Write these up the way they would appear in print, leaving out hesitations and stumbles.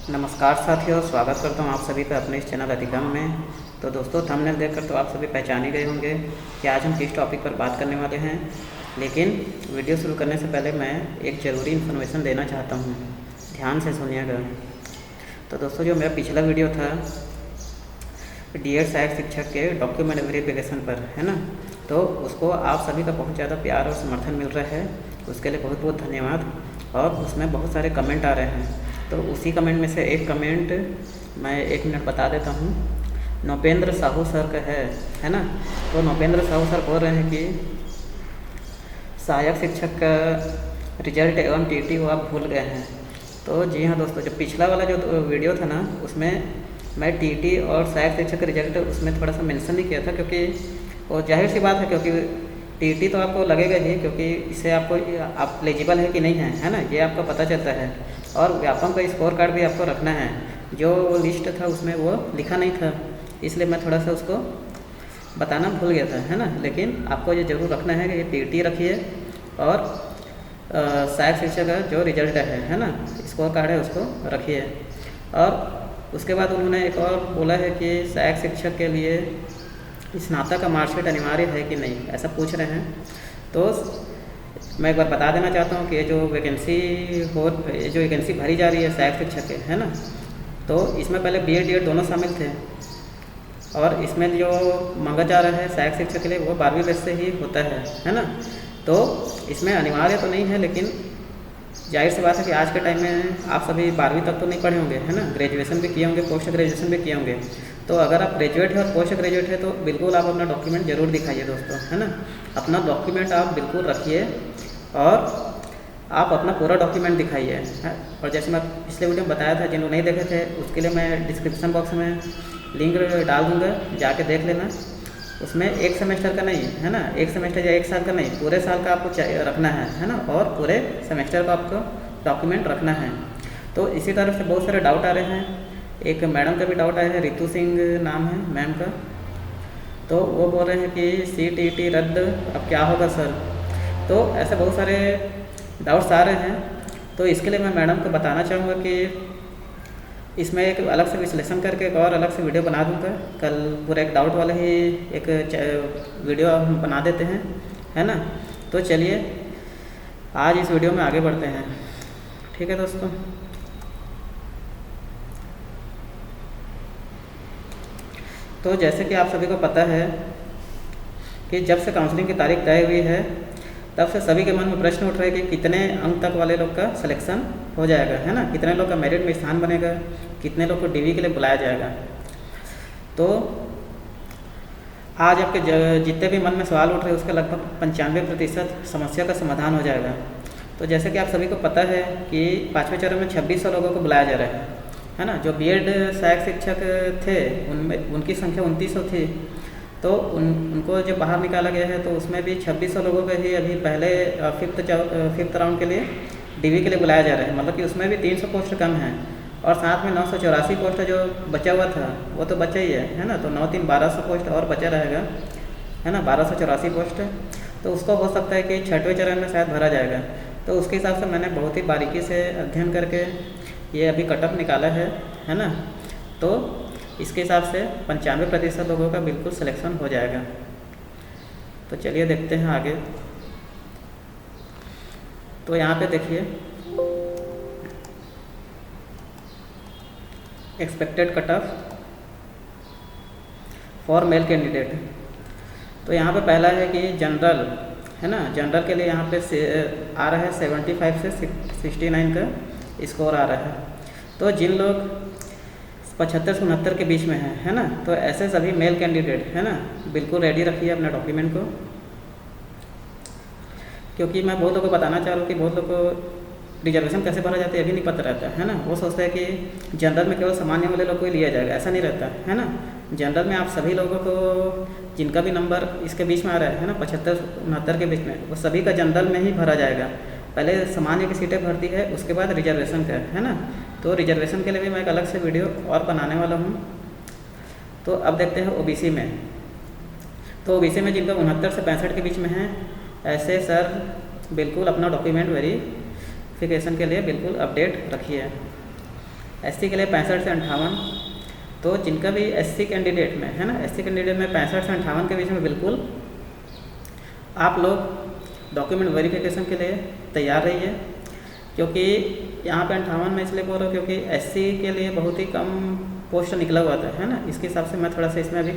नमस्कार साथियों, स्वागत करता हूँ आप सभी का अपने इस चैनल अधिगम में। तो दोस्तों, थंबनेल देखकर तो आप सभी पहचान ही गए होंगे कि आज हम किस टॉपिक पर बात करने वाले हैं। लेकिन वीडियो शुरू करने से पहले मैं एक ज़रूरी इन्फॉर्मेशन देना चाहता हूँ, ध्यान से सुनिएगा। तो दोस्तों, जो मेरा पिछला वीडियो था डीएड सहायक शिक्षक के डॉक्यूमेंट वेरिफिकेशन पर, है ना, तो उसको आप सभी का बहुत ज़्यादा प्यार और समर्थन मिल रहा है, उसके लिए बहुत बहुत धन्यवाद। और उसमें बहुत सारे कमेंट आ रहे हैं, तो उसी कमेंट में से एक कमेंट मैं 1 मिनट बता देता हूँ। नौपेंद्र साहू सर का है ना। तो नौपेंद्र साहू सर बोल रहे हैं कि सहायक शिक्षक का रिजल्ट एवं टीटी वो आप भूल गए हैं। तो जी हाँ दोस्तों, जो पिछला वाला जो वीडियो था ना, उसमें मैं टीटी और सहायक शिक्षक का रिजल्ट उसमें थोड़ा सा मेंशन नहीं किया था, क्योंकि वो जाहिर सी बात है, क्योंकि टीटी तो आपको लगेगा ही, क्योंकि इससे आपको आप एलिजिबल है कि नहीं है ना, ये आपका पता चलता है। और व्यापम का स्कोर कार्ड भी आपको रखना है, जो लिस्ट था उसमें वो लिखा नहीं था, इसलिए मैं थोड़ा सा उसको बताना भूल गया था, है ना। लेकिन आपको ये ज़रूर रखना है कि ये टीटी रखिए और सहायक शिक्षक का जो रिजल्ट है ना, स्कोर कार्ड है, उसको रखिए। और उसके बाद उन्होंने एक और बोला है कि सहायक शिक्षक के लिए स्नातक का मार्कशीट अनिवार्य है कि नहीं, ऐसा पूछ रहे हैं। तो मैं एक बार बता देना चाहता हूँ कि ये जो वैकेंसी भरी जा रही है सहायक शिक्षक के, है ना, तो इसमें पहले बीएड डीएड दोनों शामिल थे, और इसमें जो मांगा जा रहा है सहायक शिक्षक के लिए वो 12वीं बैच से ही होता है ना। तो इसमें अनिवार्य तो नहीं है, लेकिन जाहिर सी बात है कि आज के टाइम में आप सभी 12वीं तक तो नहीं पढ़े होंगे, है ना, ग्रेजुएशन भी किए होंगे, पोस्ट ग्रेजुएशन भी किए होंगे। तो अगर आप ग्रेजुएट है और पोस्ट ग्रेजुएट है तो बिल्कुल आप अपना डॉक्यूमेंट ज़रूर दिखाइए दोस्तों, है ना। अपना डॉक्यूमेंट आप बिल्कुल रखिए और आप अपना पूरा डॉक्यूमेंट दिखाइए। और जैसे मैं पिछले वीडियो में बताया था, जिन लोग नहीं देखे थे उसके लिए मैं डिस्क्रिप्शन बॉक्स में लिंक डाल दूँगा, जाके देख लेना। उसमें 1 सेमेस्टर का नहीं है ना, 1 सेमेस्टर या 1 साल का नहीं, पूरे साल का आपको रखना है ना, और पूरे सेमेस्टर का आपको डॉक्यूमेंट रखना है। तो इसी तरह से बहुत सारे डाउट आ रहे हैं। एक मैडम का भी डाउट आया है, रितु सिंह नाम है मैम का, तो वो बोल रहे हैं कि CTET रद्द, अब क्या होगा सर। तो ऐसे बहुत सारे डाउट्स आ रहे हैं, तो इसके लिए मैं मैडम को बताना चाहूँगा कि इसमें एक अलग से विश्लेषण करके एक और अलग से वीडियो बना दूँगा। कल पूरा एक डाउट वाला ही एक वीडियो हम बना देते हैं, है ना। तो चलिए आज इस वीडियो में आगे बढ़ते हैं, ठीक है दोस्तों। तो जैसे कि आप सभी को पता है कि जब से काउंसलिंग की तारीख तय हुई है, तब से सभी के मन में प्रश्न उठ रहे हैं कि कितने अंक तक वाले लोग का सिलेक्शन हो जाएगा, है ना, कितने लोग का मेरिट में स्थान बनेगा, कितने लोग को डीवी के लिए बुलाया जाएगा। तो आज आपके जितने भी मन में सवाल उठ रहे हैं उसका लगभग 95% समस्या का समाधान हो जाएगा। तो जैसे कि आप सभी को पता है कि 5वें चरण में 2600 लोगों को बुलाया जा रहा है ना। जो बीएड सहायक शिक्षक थे उनमें उनकी संख्या 2900 थी, तो उनको जो बाहर निकाला गया है, तो उसमें भी 2600 लोगों को ही अभी पहले फिफ्थ राउंड के लिए डीवी के लिए बुलाया जा रहा है। मतलब कि उसमें भी 300 पोस्ट कम है, और साथ में 984 पोस्ट जो बचा हुआ था वो तो बचा ही है ना। तो 9 3 1200 पोस्ट और बचा रहेगा, है ना, 1284 पोस्ट। तो उसको हो सकता है कि 6वें चरण में शायद भरा जाएगा। तो उसके हिसाब से मैंने बहुत ही बारीकी से अध्ययन करके ये अभी कटअप निकाला है ना। तो इसके हिसाब से 95% लोगों का बिल्कुल सिलेक्शन हो जाएगा। तो चलिए देखते हैं आगे। तो यहाँ पे देखिए expected cut off for male candidate. तो यहाँ पे पहला है कि जनरल, है ना, जनरल के लिए यहाँ पे आ रहा है 75 से 69 का स्कोर आ रहा है। तो जिन लोग 75 से 69 के बीच में है ना, तो ऐसे सभी मेल कैंडिडेट, है ना, बिल्कुल रेडी रखिए अपने डॉक्यूमेंट को। क्योंकि मैं बहुत लोगों को बताना चाह रहा हूँ कि बहुत लोगों को रिजर्वेशन कैसे भरा जाता है ये भी नहीं पता रहता है ना। वो सोचते हैं कि जनरल में केवल सामान्य वाले लोग को ही लिया जाएगा, ऐसा नहीं रहता है ना। जनरल में आप सभी लोगों को जिनका भी नंबर इसके बीच में आ रहा है ना, 75 69 के बीच में, वो सभी का जनरल में ही भरा जाएगा। पहले सामान्य की सीटें भरती है, उसके बाद रिजर्वेशन का, है ना। तो रिजर्वेशन के लिए भी मैं एक अलग से वीडियो और बनाने वाला हूँ। तो अब देखते हैं ओबीसी में। तो ओबीसी में जिनका 69 से 65 के बीच में है, ऐसे सर बिल्कुल अपना डॉक्यूमेंट वेरिफिकेशन के लिए बिल्कुल अपडेट रखिए। SC के लिए 65 से 58। तो जिनका भी SC कैंडिडेट में है ना, SC कैंडिडेट में 65 से 58 के बीच में बिल्कुल आप लोग डॉक्यूमेंट वेरिफिकेशन के लिए तैयार रहिए, क्योंकि यहाँ पे 58 में इसलिए बोल रहा हूँ क्योंकि SC के लिए बहुत ही कम पोस्ट निकला हुआ था, है ना। इसके हिसाब से मैं थोड़ा सा इसमें अभी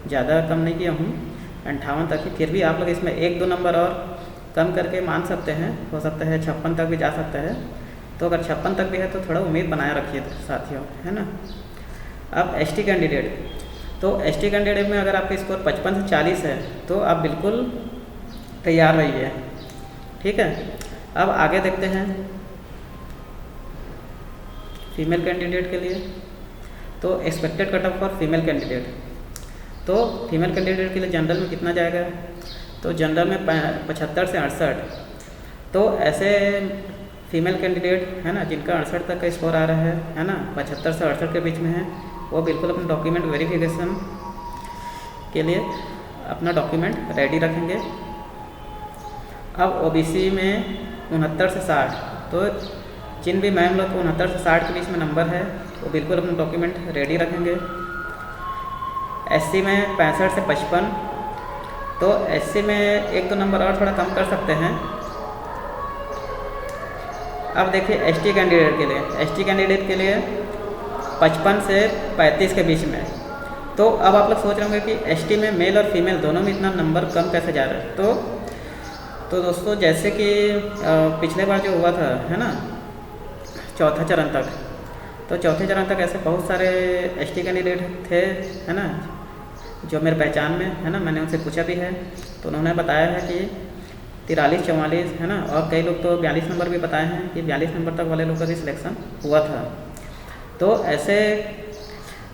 ज़्यादा कम नहीं किया हूँ, 58 तक ही। फिर भी आप लोग इसमें 1-2 नंबर और कम करके मान सकते हैं, हो सकता है 56 तक भी जा सकता है। तो अगर 56 तक भी है तो थोड़ा उम्मीद बनाए रखिए साथियों, है ना। अब ST कैंडिडेट, तो ST कैंडिडेट में अगर आपका स्कोर 55 से 40 है तो आप बिल्कुल तैयार रहिए, ठीक है। अब आगे देखते हैं फीमेल कैंडिडेट के लिए। तो expected cut off for female candidate, तो फीमेल कैंडिडेट के लिए जनरल में कितना जाएगा, तो जनरल में 75 से 68। तो ऐसे फीमेल कैंडिडेट है ना जिनका 68 तक का स्कोर आ रहा है ना, 75 से 68 के बीच में है, वो बिल्कुल अपने डॉक्यूमेंट वेरिफिकेशन के लिए अपना डॉक्यूमेंट रेडी रखेंगे। अब OBC में 69 से 60, तो जिन भी मैम लोग को 69 से 60 के बीच में नंबर है वो बिल्कुल अपना डॉक्यूमेंट रेडी रखेंगे। SC में 65 से 55, तो SC में 1-2 नंबर और थोड़ा कम कर सकते हैं। अब देखिए ST कैंडिडेट के लिए, ST कैंडिडेट के लिए 55 से 35 के बीच में। तो अब आप लोग सोच रहे होंगे कि ST में मेल और फीमेल दोनों में इतना नंबर कम कैसे जा रहा है। तो दोस्तों जैसे कि पिछले बार जो हुआ था है ना, चौथा चरण तक, तो चौथे चरण तक ऐसे बहुत सारे ST कैंडिडेट थे, है ना, जो मेरे पहचान में है ना, मैंने उनसे पूछा भी है। तो उन्होंने बताया है कि 43-44 है ना, और कई लोग तो 42 नंबर भी बताए हैं कि 42 नंबर तक वाले लोग का भी सिलेक्शन हुआ था। तो ऐसे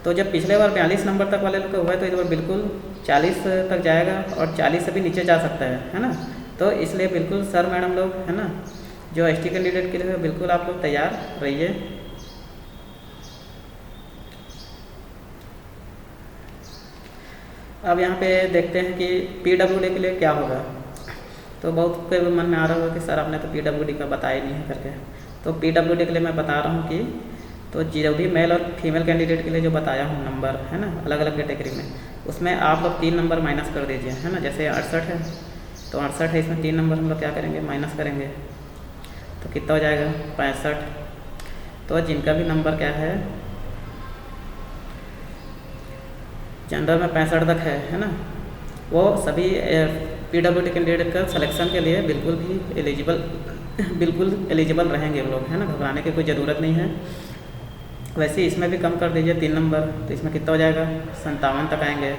तो जब पिछले बार 42 नंबर तक वाले लोग का हुआ है तो इस बार बिल्कुल 40 तक जाएगा और 40 से भी नीचे जा सकता है ना। तो इसलिए बिल्कुल सर मैडम लोग है ना जो ST कैंडिडेट के लिए बिल्कुल आप लोग तैयार रहिए। अब यहाँ पे देखते हैं कि PWD के लिए क्या होगा। तो बहुत के मन में आ रहा होगा कि सर आपने तो PWD का बताया नहीं है करके। तो PWD के लिए मैं बता रहा हूँ कि तो जो भी मेल और फीमेल कैंडिडेट के लिए जो बताया हूँ नंबर है ना अलग अलग कैटेगरी में, उसमें आप लोग 3 नंबर माइनस कर दीजिए, है ना। जैसे 68 है तो 68 है, इसमें 3 नंबर हम लोग क्या करेंगे, माइनस करेंगे, तो कितना हो जाएगा 65। तो जिनका भी नंबर क्या है जनरल में 65 तक है ना, वो सभी PWD कैंडिडेट का सिलेक्शन के लिए बिल्कुल एलिजिबल रहेंगे लोग, है ना। घबराने की कोई ज़रूरत नहीं है। वैसे इसमें भी कम कर दीजिए 3 नंबर, तो इसमें कितना हो जाएगा 57 तक आएंगे।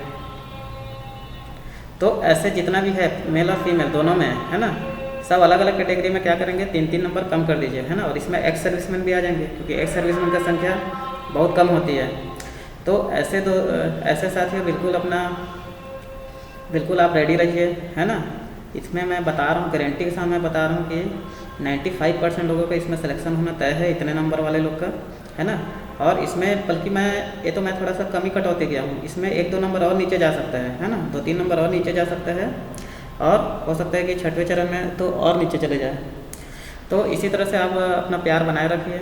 तो ऐसे जितना भी है मेल और फीमेल दोनों में है ना, सब अलग अलग कैटेगरी में क्या करेंगे 3-3 नंबर कम कर दीजिए, है ना। और इसमें एक्स सर्विसमैन भी आ जाएंगे क्योंकि एक्स सर्विसमैन का संख्या बहुत कम होती है। तो ऐसे साथियों बिल्कुल आप रेडी रहिए, है ना। इसमें मैं बता रहा हूँ, गारंटी के साथ मैं बता रहा हूँ कि 95% लोगों का इसमें सिलेक्शन होना तय है, इतने नंबर वाले लोग का, है ना। और इसमें बल्कि मैं थोड़ा सा कम ही कटौती किया हूँ, इसमें 1-2 नंबर और नीचे जा सकता है ना, 2-3 नंबर और नीचे जा सकता है, और हो सकता है कि 6वें चरण में तो और नीचे चले जाए। तो इसी तरह से आप अपना प्यार बनाए रखिए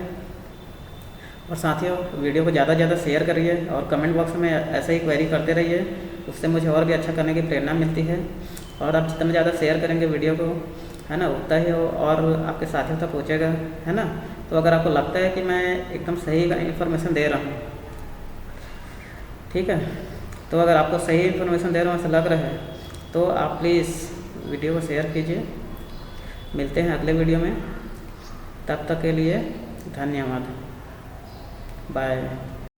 और साथियों वीडियो को ज़्यादा से ज़्यादा शेयर करिए और कमेंट बॉक्स में ऐसे ही क्वेरी करते रहिए, उससे मुझे और भी अच्छा करने की प्रेरणा मिलती है। और आप जितना ज़्यादा शेयर करेंगे वीडियो को, है ना, उतना ही और आपके साथियों तक पहुँचेगा, है ना। तो अगर आपको लगता है कि मैं एकदम सही इन्फॉर्मेशन दे रहा हूँ, ठीक है, तो अगर आपको सही इन्फॉर्मेशन दे रहा हूँ ऐसा लग रहा है तो आप प्लीज़ वीडियो को शेयर कीजिए। मिलते हैं अगले वीडियो में, तब तक के लिए धन्यवाद, बाय।